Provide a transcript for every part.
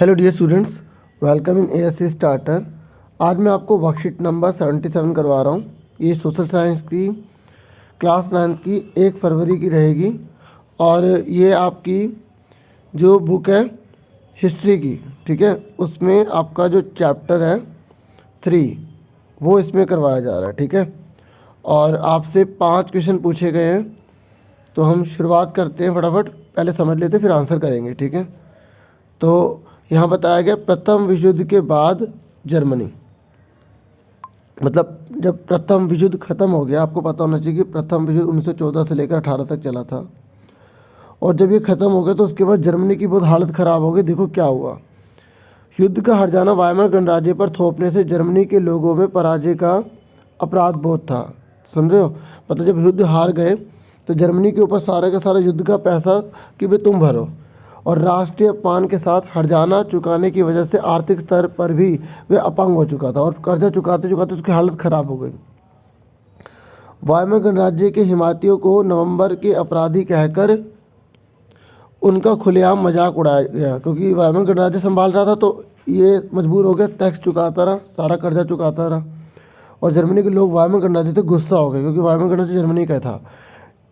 Hello dear students, welcome in ASC starter. आज मैं आपको वर्कशीट नंबर 77 करवा रहा हूँ। ये सोशल साइंस की क्लास 9 की 1 फरवरी की रहेगी और ये आपकी जो बुक है हिस्ट्री की, ठीक है, उसमें आपका जो चैप्टर है 3 वो इसमें करवाया जा रहा है, ठीक है। और आपसे 5 क्वेश्चन पूछे गए हैं, तो हम शुरुआत करते हैं। फटाफट पहले समझ लेते फिर आंसर करेंगे, ठीक है। तो यहाँ बताया गया प्रथम विश्व युद्ध के बाद जर्मनी, मतलब जब प्रथम विश्व युद्ध खत्म हो गया, आपको पता होना चाहिए कि प्रथम विश्व युद्ध 1914 से लेकर 18 तक चला था। और जब ये खत्म हो गया तो उसके बाद जर्मनी की बहुत हालत ख़राब हो गई। देखो क्या हुआ। युद्ध का हार जाना वायमर गणराज्य पर थोपने से जर्मनी के लोगों में पराजय का अपराध बोध था। सुन रहे हो, मतलब जब युद्ध हार गए तो जर्मनी के ऊपर सारा का सारा युद्ध का पैसा कि भाई तुम भरो, और राष्ट्रीय अपमान के साथ हर्जाना चुकाने की वजह से आर्थिक स्तर पर भी वे अपंग हो चुका था और कर्जा चुकाते चुकाते उसकी हालत ख़राब हो गई। वायमर गणराज्य के हिमायतियों को नवंबर के अपराधी कहकर उनका खुलेआम मजाक उड़ाया गया, क्योंकि वायमर गणराज्य संभाल रहा था तो ये मजबूर हो गया, टैक्स चुकाता रहा, सारा कर्जा चुकाता रहा। और जर्मनी के लोग वायमर गणराज्य से गुस्सा हो गए, क्योंकि वायमर गणराज्य जर्मनी का था।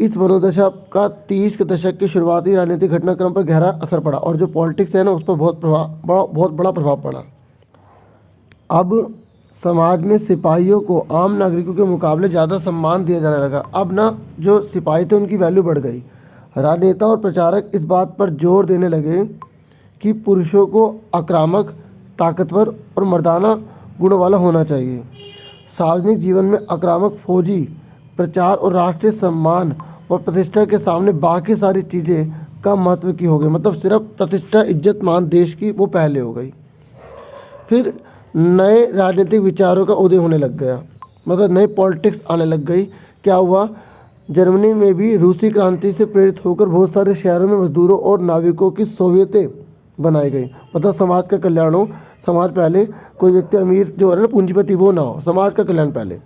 इस मनोदशा का 30 के दशक के शुरुआती राजनीतिक घटनाक्रम पर गहरा असर पड़ा और जो पॉलिटिक्स है ना उस पर बहुत बड़ा प्रभाव पड़ा। अब समाज में सिपाहियों को आम नागरिकों के मुकाबले ज़्यादा सम्मान दिया जाने लगा। अब ना जो सिपाही थे उनकी वैल्यू बढ़ गई। राजनेता और प्रचारक इस बात पर जोर देने लगे कि पुरुषों को आक्रामक, ताकतवर और मर्दाना गुणों वाला होना चाहिए। सार्वजनिक जीवन में आक्रामक, फौजी प्रचार और राष्ट्रीय सम्मान और प्रतिष्ठा के सामने बाकी सारी चीज़ें कम महत्व की हो गई। मतलब सिर्फ प्रतिष्ठा, इज्जत, मान देश की वो पहले हो गई। फिर नए राजनीतिक विचारों का उदय होने लग गया, मतलब नई पॉलिटिक्स आने लग गई। क्या हुआ, जर्मनी में भी रूसी क्रांति से प्रेरित होकर बहुत सारे शहरों में मजदूरों और नाविकों की सोवियतें बनाई गई। मतलब समाज का कल्याण हो, समाज पहले, कोई व्यक्ति अमीर जो है ना पूंजीपति वो ना हो, समाज का कल्याण पहले,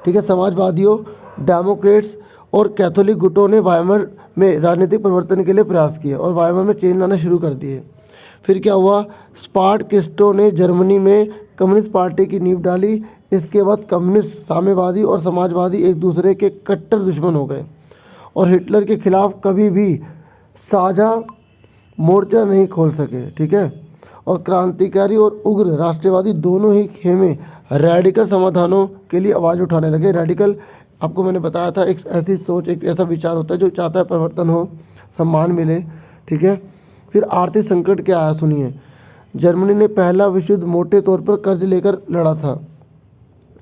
ठीक है। समाजवादियों, डेमोक्रेट्स और कैथोलिक गुटों ने वायमर में राजनीतिक परिवर्तन के लिए प्रयास किए और वायमर में चेंज लाना शुरू कर दिए। फिर क्या हुआ, स्पार्टकिस्टों ने जर्मनी में कम्युनिस्ट पार्टी की नींव डाली। इसके बाद कम्युनिस्ट, साम्यवादी और समाजवादी एक दूसरे के कट्टर दुश्मन हो गए और हिटलर के खिलाफ कभी भी साझा मोर्चा नहीं खोल सके, ठीक है। और क्रांतिकारी और उग्र राष्ट्रवादी दोनों ही खेमे रेडिकल समाधानों के लिए आवाज़ उठाने लगे। रेडिकल, आपको मैंने बताया था, एक ऐसी सोच, एक ऐसा विचार होता है जो चाहता है परिवर्तन हो, सम्मान मिले, ठीक है। फिर आर्थिक संकट क्या आया, सुनिए। जर्मनी ने पहला विश्व युद्ध मोटे तौर पर कर्ज लेकर लड़ा था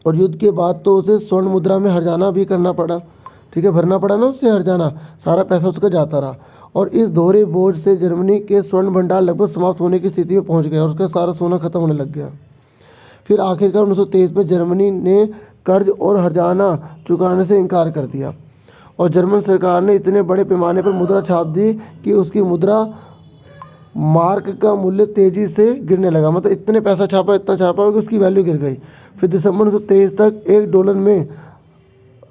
और युद्ध के बाद तो उसे स्वर्ण मुद्रा में हर्जाना भी करना पड़ा, ठीक है, भरना पड़ा ना उससे हर्जाना, सारा पैसा उसका जाता रहा। और इस दोहरे बोझ से जर्मनी के स्वर्ण भंडार लगभग समाप्त होने की स्थिति में पहुंच गया और उसका सारा सोना खत्म होने लग गया। फिर आखिरकार 1923 में जर्मनी ने कर्ज और हर्जाना चुकाने से इनकार कर दिया और जर्मन सरकार ने इतने बड़े पैमाने पर मुद्रा छाप दी कि उसकी मुद्रा मार्क का मूल्य तेज़ी से गिरने लगा। मतलब इतने पैसा छापा, इतना छापा कि उसकी वैल्यू गिर गई। फिर दिसंबर 1923 तक $1 में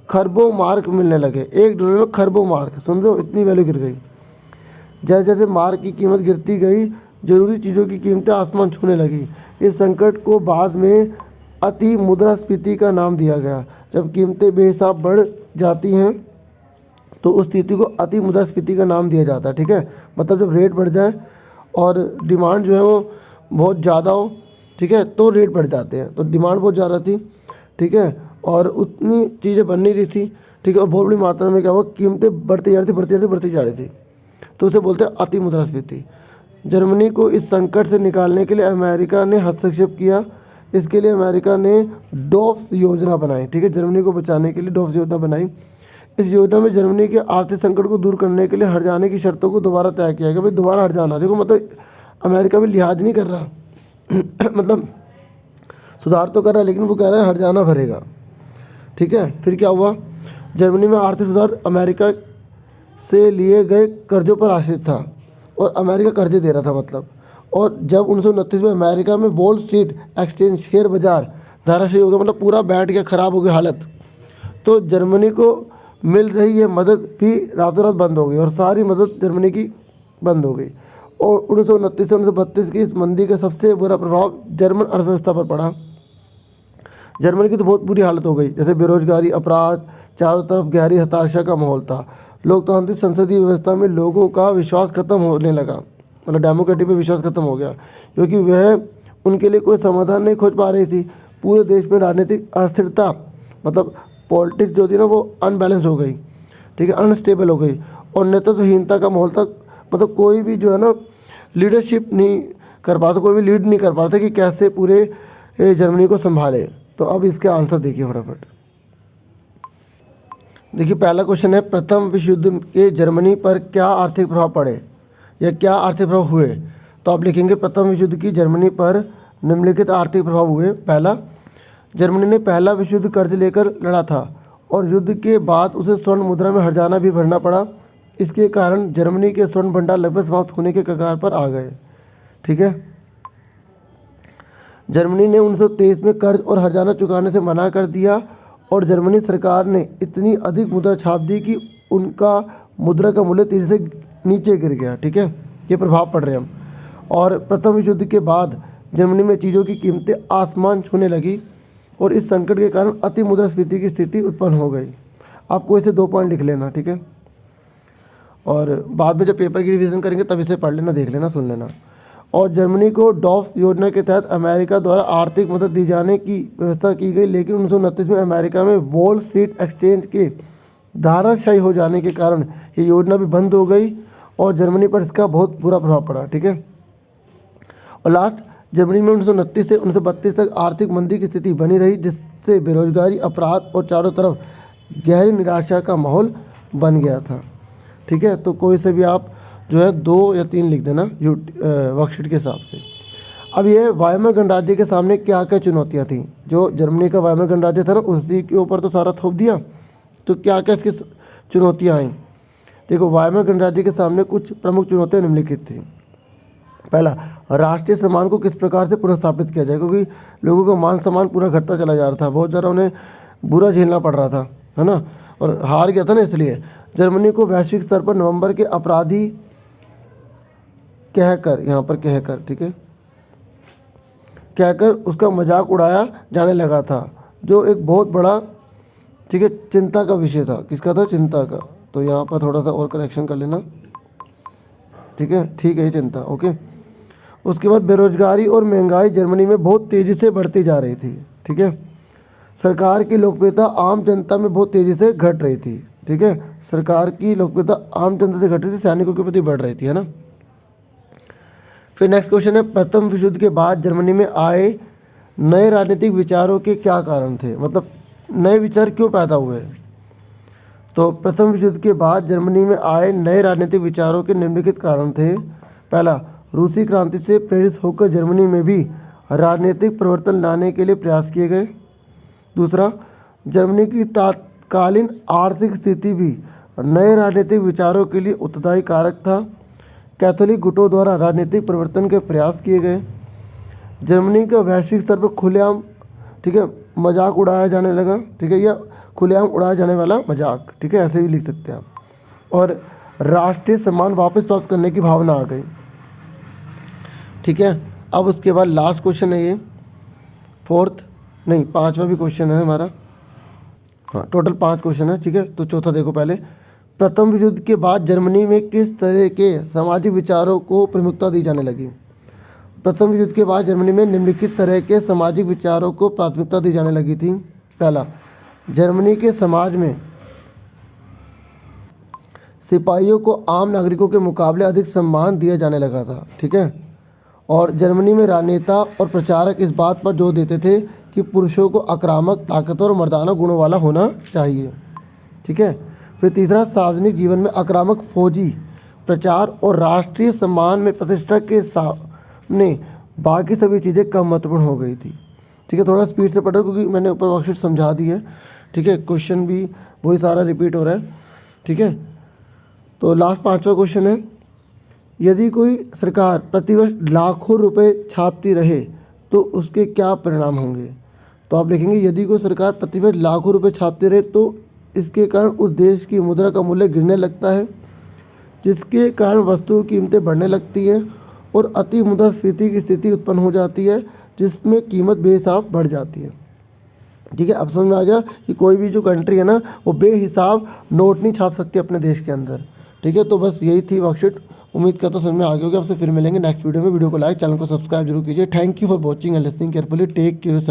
खरबों मार्क मिलने लगे। $1 में खरबों मार्क, समझो इतनी वैल्यू गिर गई। जैसे जैसे मार्क की कीमत गिरती गई, जरूरी चीज़ों की कीमतें आसमान छूने लगी। इस संकट को बाद में अति मुद्रास्फीति का नाम दिया गया। जब कीमतें बेहिसाब बढ़ जाती हैं तो उस स्थिति को अति मुद्रास्फीति का नाम दिया जाता है, ठीक है। मतलब जब रेट बढ़ जाए और डिमांड जो है वो बहुत ज़्यादा हो, ठीक है, तो रेट बढ़ जाते हैं। तो डिमांड बहुत ज़्यादा थी, ठीक है, और उतनी चीज़ें बन नहीं रही थी, ठीक है, और बहुत बड़ी मात्रा में क्या हुआ, कीमतें बढ़ती जा रही थी, तो उसे बोलते हैं अति मुद्रास्फीति। जर्मनी को इस संकट से निकालने के लिए अमेरिका ने हस्तक्षेप किया। इसके लिए अमेरिका ने डॉफ्स योजना बनाई, ठीक है, जर्मनी को बचाने के लिए डॉफ्स योजना बनाई। इस योजना में जर्मनी के आर्थिक संकट को दूर करने के लिए हर्जाने की शर्तों को दोबारा तय किया गया। भाई दोबारा हर्जाना, देखो मतलब अमेरिका भी लिहाज नहीं कर रहा मतलब सुधार तो कर रहा है लेकिन वो कह रहा है हर्जाना भरेगा, ठीक है। फिर क्या हुआ, जर्मनी में आर्थिक सुधार अमेरिका से लिए गए कर्जों पर आश्रित था और अमेरिका कर्जे दे रहा था, मतलब। और जब 1929 में अमेरिका में वॉल स्ट्रीट एक्सचेंज, शेयर बाजार धराशायी हो गया, मतलब पूरा बैठ गया, ख़राब हो गई हालत, तो जर्मनी को मिल रही ये मदद भी रातों रात बंद हो गई और सारी मदद जर्मनी की बंद हो गई। और 1929 से 1932 की इस मंदी का सबसे बुरा प्रभाव जर्मन अर्थव्यवस्था पर पड़ा। जर्मनी की तो बहुत बुरी हालत हो गई, जैसे बेरोजगारी, अपराध, चारों तरफ गहरी हताशा का माहौल था। लोकतांत्रिक संसदीय व्यवस्था में लोगों का विश्वास खत्म होने लगा, मतलब डेमोक्रेसी पे विश्वास खत्म हो गया, क्योंकि वह उनके लिए कोई समाधान नहीं खोज पा रही थी। पूरे देश में राजनीतिक अस्थिरता, मतलब पॉलिटिक्स जो थी ना वो अनबैलेंस हो गई, ठीक है, अनस्टेबल हो गई, और नेतृत्वहीनता का माहौल था। मतलब कोई भी जो है ना लीडरशिप नहीं कर पाता, कोई भी लीड नहीं कर पाता कि कैसे पूरे जर्मनी को संभाले। तो अब इसके आंसर देखिए फटाफट। देखिए पहला क्वेश्चन है, प्रथम विश्व युद्ध के जर्मनी पर क्या आर्थिक प्रभाव पड़े या क्या आर्थिक प्रभाव हुए। तो आप लिखेंगे प्रथम विश्व युद्ध की जर्मनी पर निम्नलिखित आर्थिक प्रभाव हुए। पहला, जर्मनी ने पहला विश्व युद्ध कर्ज लेकर लड़ा था और युद्ध के बाद उसे स्वर्ण मुद्रा में हर्जाना भी भरना पड़ा। इसके कारण जर्मनी के स्वर्ण भंडार लगभग समाप्त होने के कगार पर आ गए, ठीक है। जर्मनी ने 1923 में कर्ज और हर्जाना चुकाने से मना कर दिया और जर्मनी सरकार ने इतनी अधिक मुद्रा छाप दी कि उनका मुद्रा का मूल्य तेजी से नीचे गिर गया, ठीक है। ये प्रभाव पड़ रहे हैं हम। और प्रथम विश्व युद्ध के बाद जर्मनी में चीज़ों की कीमतें आसमान छूने लगी और इस संकट के कारण अति मुद्रास्फीति की स्थिति उत्पन्न हो गई। आपको इसे 2 पॉइंट लिख लेना, ठीक है, और बाद में जब पेपर की रिवीजन करेंगे तब इसे पढ़ लेना, देख लेना, सुन लेना। और जर्मनी को डॉफ्स योजना के तहत अमेरिका द्वारा आर्थिक मदद दी जाने की व्यवस्था की गई, लेकिन 1929 में अमेरिका में वॉल स्ट्रीट एक्सचेंज के धाराशायी हो जाने के कारण ये योजना भी बंद हो गई और जर्मनी पर इसका बहुत बुरा प्रभाव पड़ा, ठीक है। और लास्ट, जर्मनी में 1929 से 1932 तक आर्थिक मंदी की स्थिति बनी रही, जिससे बेरोजगारी, अपराध और चारों तरफ गहरी निराशा का माहौल बन गया था, ठीक है। तो कोई से भी आप जो है 2 या 3 लिख देना वर्कशीट के हिसाब से। अब ये वायमर गणराज्य के सामने क्या क्या चुनौतियाँ थी। जो जर्मनी का वायमर गणराज्य था ना, उसी के ऊपर तो सारा थोप दिया, तो क्या क्या इसकी चुनौतियाँ आई। देखो, वायमर गणराज्य के सामने कुछ प्रमुख चुनौतियाँ निम्नलिखित थी। पहला, राष्ट्रीय सम्मान को किस प्रकार से पुनर्स्थापित किया जाए, क्योंकि लोगों का मान सम्मान पूरा घटता चला जा रहा था, बहुत ज़्यादा उन्हें बुरा झेलना पड़ रहा था, है ना, और हार गया था ना। इसलिए जर्मनी को वैश्विक स्तर पर नवंबर के अपराधी कहकर, यहाँ पर कहकर, ठीक है, कहकर उसका मजाक उड़ाया जाने लगा था, जो एक बहुत बड़ा, ठीक है, चिंता का विषय था। किसका था? चिंता का। तो यहाँ पर थोड़ा सा और करेक्शन कर लेना, ठीक है, ठीक है, चिंता, ओके। उसके बाद बेरोजगारी और महंगाई जर्मनी में बहुत तेज़ी से बढ़ती जा रही थी, ठीक है। सरकार की लोकप्रियता आम जनता में बहुत तेज़ी से घट रही थी, ठीक है। सरकार की लोकप्रियता आम जनता से घट रही थी, सैनिकों के प्रति बढ़ रही थी, है ना। फिर नेक्स्ट क्वेश्चन है, प्रथम विश्व युद्ध के बाद जर्मनी में आए नए राजनीतिक विचारों के क्या कारण थे, मतलब नए विचार क्यों पैदा हुए। तो प्रथम विश्व युद्ध के बाद जर्मनी में आए नए राजनीतिक विचारों के निम्नलिखित कारण थे। पहला, रूसी क्रांति से प्रेरित होकर जर्मनी में भी राजनीतिक परिवर्तन लाने के लिए प्रयास किए गए। दूसरा, जर्मनी की तत्कालीन आर्थिक स्थिति भी नए राजनीतिक विचारों के लिए उत्तरदायी कारक था। कैथोलिक गुटों द्वारा राजनीतिक परिवर्तन के प्रयास किए गए। जर्मनी का वैश्विक स्तर पर खुलेआम, ठीक है, मजाक उड़ाया जाने लगा, ठीक है, या खुलेआम उड़ाया जाने वाला मजाक, ठीक है, ऐसे भी लिख सकते हैं आप। और राष्ट्रीय सम्मान वापस प्राप्त करने की भावना आ गई, ठीक है। अब उसके बाद लास्ट क्वेश्चन है ये, पांचवा भी क्वेश्चन है हमारा, हाँ, टोटल 5 क्वेश्चन है, ठीक है। तो चौथा देखो पहले, प्रथम विश्व युद्ध के बाद जर्मनी में किस तरह के सामाजिक विचारों को प्रमुखता दी जाने लगी। प्रथम विश्व युद्ध के बाद जर्मनी में निम्नलिखित तरह के सामाजिक विचारों को प्राथमिकता दी जाने लगी थी। पहला, जर्मनी के समाज में सिपाहियों को आम नागरिकों के मुकाबले अधिक सम्मान दिया जाने लगा था, ठीक है। और जर्मनी में राजनेता और प्रचारक इस बात पर जोर देते थे कि पुरुषों को आक्रामक, ताकतवर और मर्दाना गुणों वाला होना चाहिए, ठीक है। फिर तीसरा, सार्वजनिक जीवन में आक्रामक फौजी प्रचार और राष्ट्रीय सम्मान में प्रतिष्ठा के सामने बाकी सभी चीज़ें कम महत्वपूर्ण हो गई थी, ठीक है। थोड़ा स्पीड से पढ़ो क्योंकि मैंने ऊपर वर्कशीट समझा दी है, ठीक है। क्वेश्चन भी वही सारा रिपीट हो रहा है, ठीक है। तो लास्ट 5वां क्वेश्चन है, यदि कोई सरकार प्रतिवर्ष लाखों रुपए छापती रहे तो उसके क्या परिणाम होंगे। तो आप लिखेंगे, यदि कोई सरकार प्रतिवर्ष लाखों रुपए छापती रहे तो इसके कारण उस देश की मुद्रा का मूल्य गिरने लगता है, जिसके कारण वस्तुओं की कीमतें बढ़ने लगती हैं और अति मुद्रास्फीति की स्थिति उत्पन्न हो जाती है, जिसमें कीमत बेहिसाब बढ़ जाती है। ठीक है, अब समझ में आ गया कि कोई भी जो कंट्री है ना वो बेहिसाब नोट नहीं छाप सकती अपने देश के अंदर। ठीक है, तो बस यही थी वर्कशीट। उम्मीद करता हूँ समझ में आ गया होगा। आपसे फिर मिलेंगे नेक्स्ट वीडियो में। वीडियो को लाइक, चैनल को सब्सक्राइब जरूर कीजिए। Thank you for watching and listening carefully. Take care.